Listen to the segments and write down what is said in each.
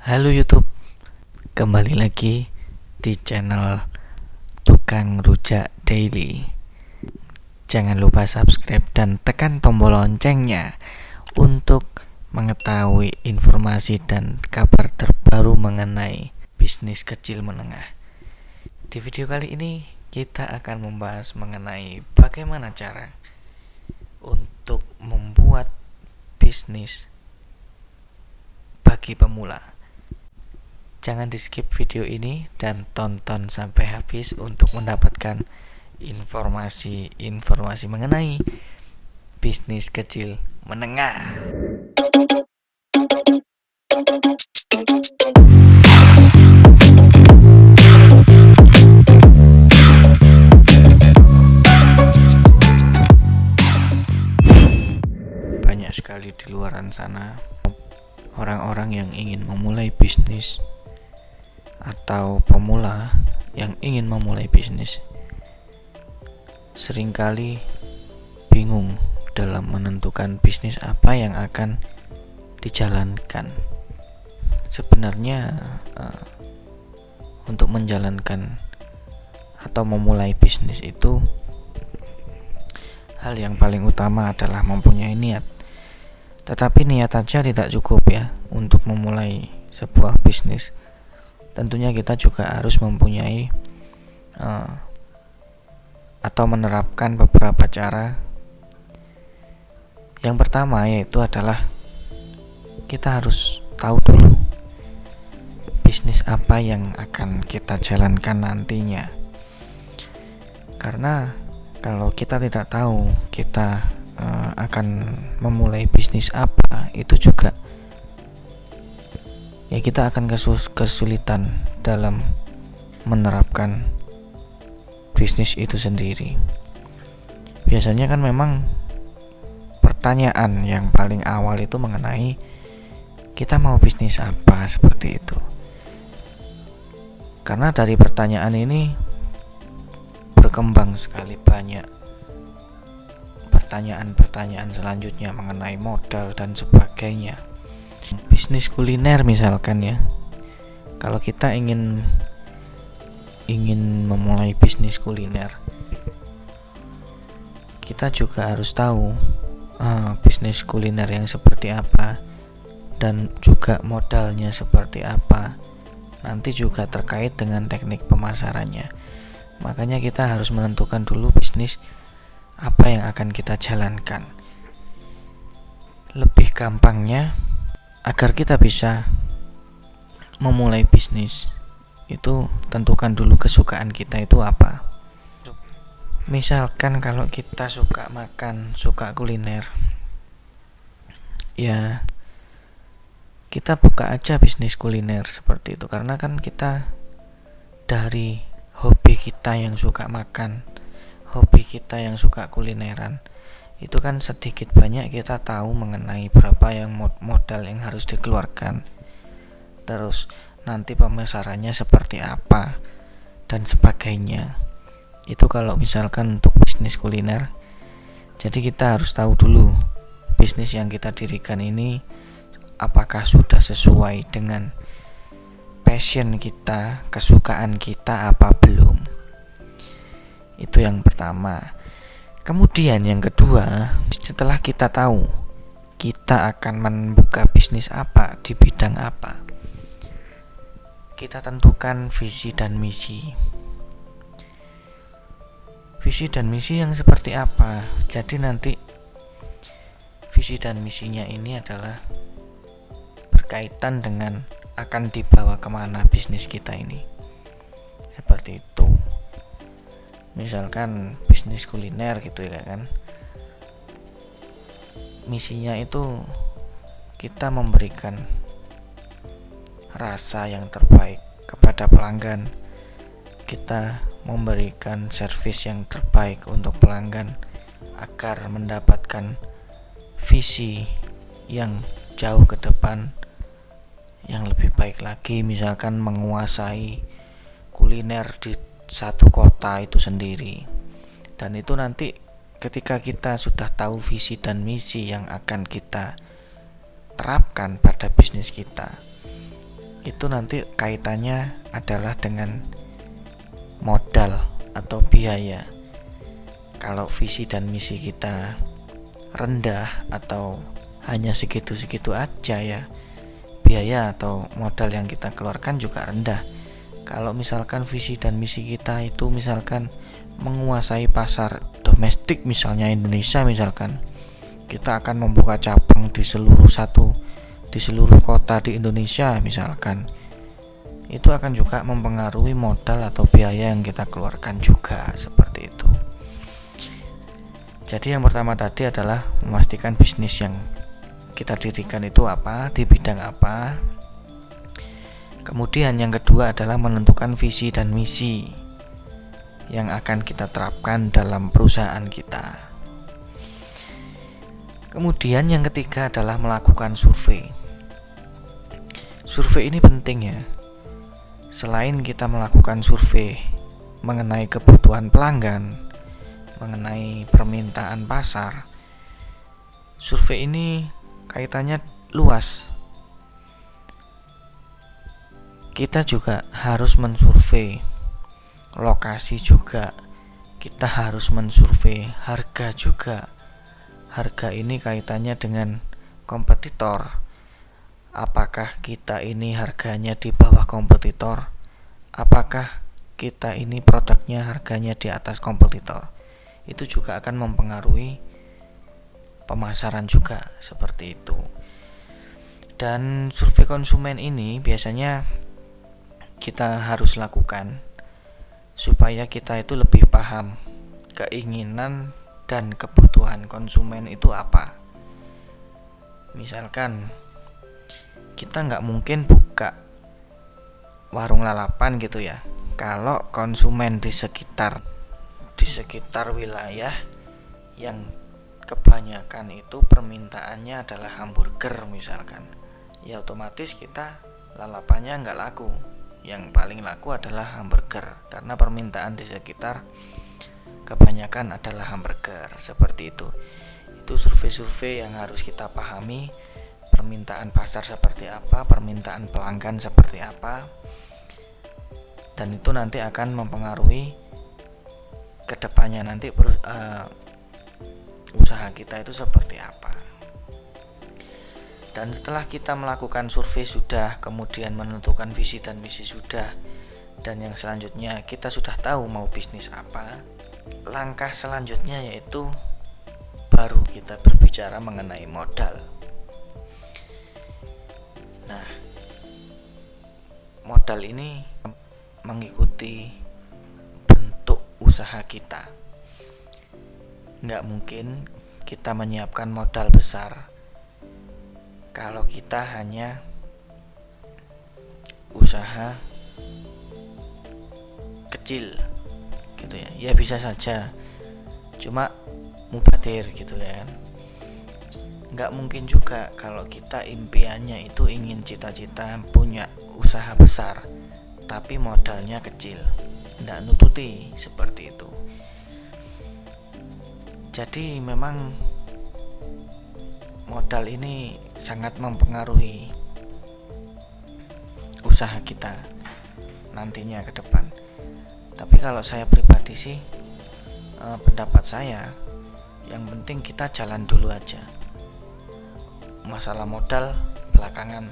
Halo YouTube, kembali lagi di channel Tukang Rujak Daily. Jangan lupa subscribe dan tekan tombol loncengnya untuk mengetahui informasi dan kabar terbaru mengenai bisnis kecil menengah. Di video kali ini kita akan membahas mengenai bagaimana cara untuk membuat bisnis bagi pemula. Jangan di skip video ini dan tonton sampai habis untuk mendapatkan informasi mengenai bisnis kecil menengah. Banyak sekali di luaran sana orang-orang yang ingin memulai bisnis atau pemula yang ingin memulai bisnis seringkali bingung dalam menentukan bisnis apa yang akan dijalankan. Sebenarnya untuk menjalankan atau memulai bisnis itu hal yang paling utama adalah mempunyai niat. Tetapi niat saja tidak cukup ya untuk memulai sebuah bisnis. Tentunya kita juga harus mempunyai atau menerapkan beberapa cara. Yang pertama yaitu adalah kita harus tahu dulu bisnis apa yang akan kita jalankan nantinya. Karena kalau kita tidak tahu kita akan memulai bisnis apa, itu juga ya kita akan kesulitan dalam menerapkan bisnis itu sendiri. Biasanya kan memang pertanyaan yang paling awal itu mengenai kita mau bisnis apa, seperti itu. Karena dari pertanyaan ini berkembang sekali banyak pertanyaan-pertanyaan selanjutnya mengenai modal dan sebagainya. Bisnis kuliner misalkan ya, kalau kita ingin memulai bisnis kuliner, kita juga harus tahu bisnis kuliner yang seperti apa dan juga modalnya seperti apa. Nanti juga terkait dengan teknik pemasarannya. Makanya kita harus menentukan dulu bisnis apa yang akan kita jalankan. Lebih gampangnya, agar kita bisa memulai bisnis itu tentukan dulu kesukaan kita itu apa. Misalkan kalau kita suka makan, suka kuliner, ya kita buka aja bisnis kuliner seperti itu. Karena kan kita dari hobi kita yang suka makan, hobi kita yang suka kulineran, itu kan sedikit banyak kita tahu mengenai berapa yang modal yang harus dikeluarkan, terus nanti pemasarannya seperti apa dan sebagainya. Itu kalau misalkan untuk bisnis kuliner. Jadi kita harus tahu dulu bisnis yang kita dirikan ini apakah sudah sesuai dengan passion kita, kesukaan kita apa belum. Itu yang pertama. Kemudian yang kedua, setelah kita tahu kita akan membuka bisnis apa, di bidang apa, kita tentukan visi dan misi. Visi dan misi yang seperti apa? Jadi nanti visi dan misinya ini adalah berkaitan dengan akan dibawa kemana bisnis kita ini. Seperti itu. Misalkan bisnis kuliner gitu ya kan, misinya itu kita memberikan rasa yang terbaik kepada pelanggan, kita memberikan servis yang terbaik untuk pelanggan agar mendapatkan visi yang jauh ke depan yang lebih baik lagi. Misalkan menguasai kuliner di satu kota itu sendiri. Dan itu nanti ketika kita sudah tahu visi dan misi yang akan kita terapkan pada bisnis kita, itu nanti kaitannya adalah dengan modal atau biaya. Kalau visi dan misi kita rendah atau hanya segitu-segitu aja ya, biaya atau modal yang kita keluarkan juga rendah. Kalau misalkan visi dan misi kita itu misalkan menguasai pasar domestik, misalnya Indonesia, misalkan kita akan membuka cabang di seluruh kota di Indonesia misalkan, itu akan juga mempengaruhi modal atau biaya yang kita keluarkan juga, seperti itu. Jadi yang pertama tadi adalah memastikan bisnis yang kita dirikan itu apa, di bidang apa. Kemudian yang kedua adalah menentukan visi dan misi yang akan kita terapkan dalam perusahaan kita. Kemudian yang ketiga adalah melakukan survei. Survei ini penting ya. Selain kita melakukan survei mengenai kebutuhan pelanggan, mengenai permintaan pasar, survei ini kaitannya luas. Kita juga harus mensurvei lokasi juga, kita harus mensurvei harga juga. Harga ini kaitannya dengan kompetitor. Apakah kita ini harganya di bawah kompetitor? Apakah kita ini produknya harganya di atas kompetitor? Itu juga akan mempengaruhi pemasaran juga, seperti itu. Dan survei konsumen ini biasanya kita harus lakukan supaya kita itu lebih paham keinginan dan kebutuhan konsumen itu apa. Misalkan kita nggak mungkin buka warung lalapan gitu ya kalau konsumen di sekitar wilayah yang kebanyakan itu permintaannya adalah hamburger misalkan, ya otomatis kita lalapannya nggak laku. Yang paling laku adalah hamburger karena permintaan di sekitar kebanyakan adalah hamburger, seperti itu. Itu survei-survei yang harus kita pahami, permintaan pasar seperti apa, permintaan pelanggan seperti apa, dan itu nanti akan mempengaruhi kedepannya nanti usaha kita itu seperti apa. Dan setelah kita melakukan survei sudah, kemudian menentukan visi dan misi sudah, dan yang selanjutnya kita sudah tahu mau bisnis apa, langkah selanjutnya yaitu baru kita berbicara mengenai modal. Nah, modal ini mengikuti bentuk usaha kita. Nggak mungkin kita menyiapkan modal besar kalau kita hanya usaha kecil gitu ya. Ya bisa saja, cuma mubadir gitu ya kan. Nggak mungkin juga kalau kita impiannya itu ingin cita-cita punya usaha besar tapi modalnya kecil, nggak nututi seperti itu. Jadi memang modal ini sangat mempengaruhi usaha kita nantinya ke depan. Tapi kalau saya pribadi sih, pendapat saya yang penting kita jalan dulu aja. Masalah modal belakangan,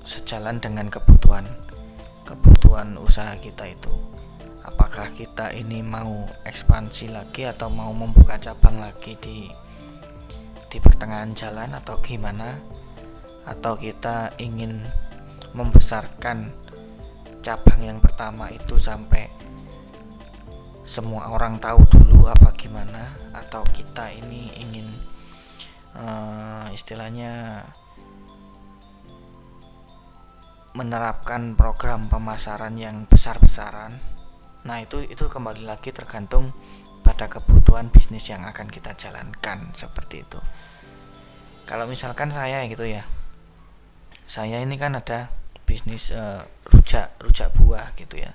sejalan dengan kebutuhan usaha kita itu. Apakah kita ini mau ekspansi lagi atau mau membuka cabang lagi di pertengahan jalan atau gimana, atau kita ingin membesarkan cabang yang pertama itu sampai semua orang tahu dulu apa gimana, atau kita ini ingin istilahnya menerapkan program pemasaran yang besar-besaran. Nah itu kembali lagi tergantung pada kebutuhan bisnis yang akan kita jalankan, seperti itu. Kalau misalkan saya gitu ya, saya ini kan ada bisnis rujak buah gitu ya.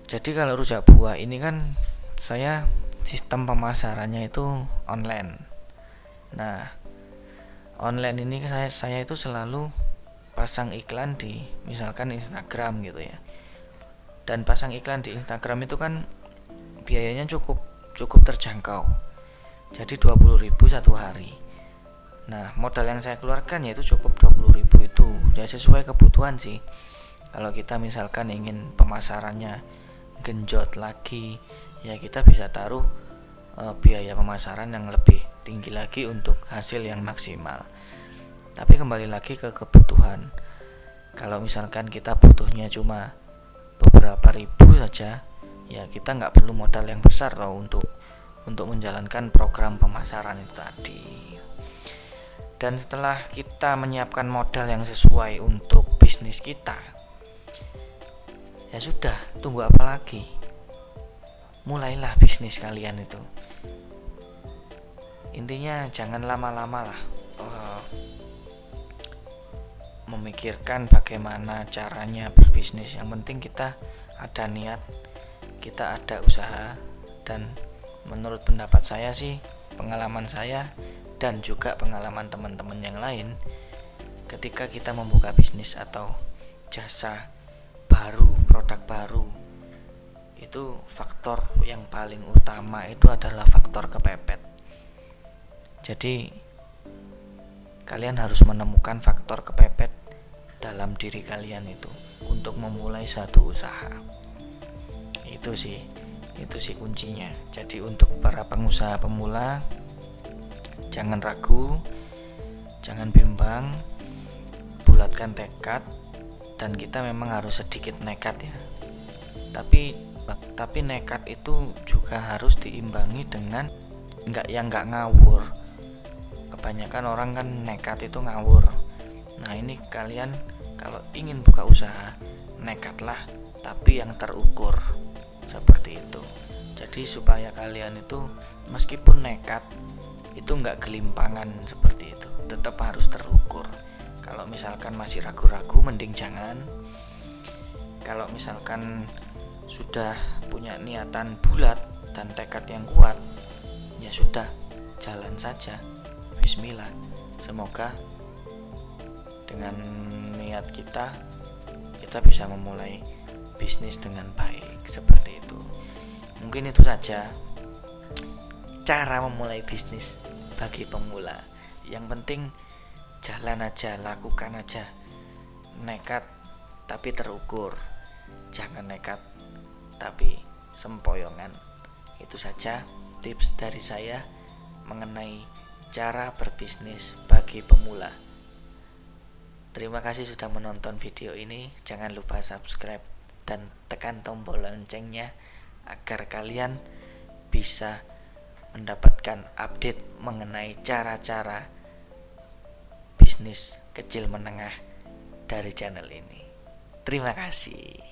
Jadi kalau rujak buah ini kan saya sistem pemasarannya itu online. Nah, online ini saya itu selalu pasang iklan di misalkan Instagram gitu ya. Dan pasang iklan di Instagram itu kan biayanya cukup terjangkau. Jadi 20.000 satu hari. Nah, modal yang saya keluarkan yaitu cukup 20.000 itu. Ya sesuai kebutuhan sih. Kalau kita misalkan ingin pemasarannya genjot lagi, ya kita bisa taruh biaya pemasaran yang lebih tinggi lagi untuk hasil yang maksimal. Tapi kembali lagi ke kebutuhan. Kalau misalkan kita butuhnya cuma beberapa ribu saja, ya kita nggak perlu modal yang besar loh untuk menjalankan program pemasaran itu tadi. Dan setelah kita menyiapkan modal yang sesuai untuk bisnis kita, ya sudah, tunggu apa lagi? Mulailah bisnis kalian itu. Intinya jangan lama-lama lah memikirkan bagaimana caranya berbisnis. Yang penting kita ada niat, kita ada usaha. Dan menurut pendapat saya sih, pengalaman saya dan juga pengalaman teman-teman yang lain, ketika kita membuka bisnis atau jasa baru, produk baru, itu faktor yang paling utama itu adalah faktor kepepet. Jadi kalian harus menemukan faktor kepepet dalam diri kalian itu untuk memulai suatu usaha. Itu sih kuncinya. Jadi untuk para pengusaha pemula, jangan ragu, jangan bimbang, bulatkan tekad. Dan kita memang harus sedikit nekat ya. Tapi nekat itu juga harus diimbangi dengan nggak ngawur. Kebanyakan orang kan nekat itu ngawur. Nah, ini kalian kalau ingin buka usaha, nekatlah tapi yang terukur. Seperti itu. Jadi supaya kalian itu meskipun nekat itu nggak gelimpangan seperti itu, tetap harus terukur. Kalau misalkan masih ragu-ragu, mending jangan. Kalau misalkan sudah punya niatan bulat dan tekad yang kuat, ya sudah, jalan saja. Bismillah. Semoga dengan niat kita bisa memulai bisnis dengan baik. Seperti itu. Mungkin itu saja cara memulai bisnis bagi pemula. Yang penting jalan aja, lakukan aja. Nekat tapi terukur. Jangan nekat tapi sempoyongan. Itu saja tips dari saya mengenai cara berbisnis bagi pemula. Terima kasih sudah menonton video ini. Jangan lupa subscribe dan tekan tombol loncengnya agar kalian bisa mendapatkan update mengenai cara-cara bisnis kecil menengah dari channel ini. Terima kasih.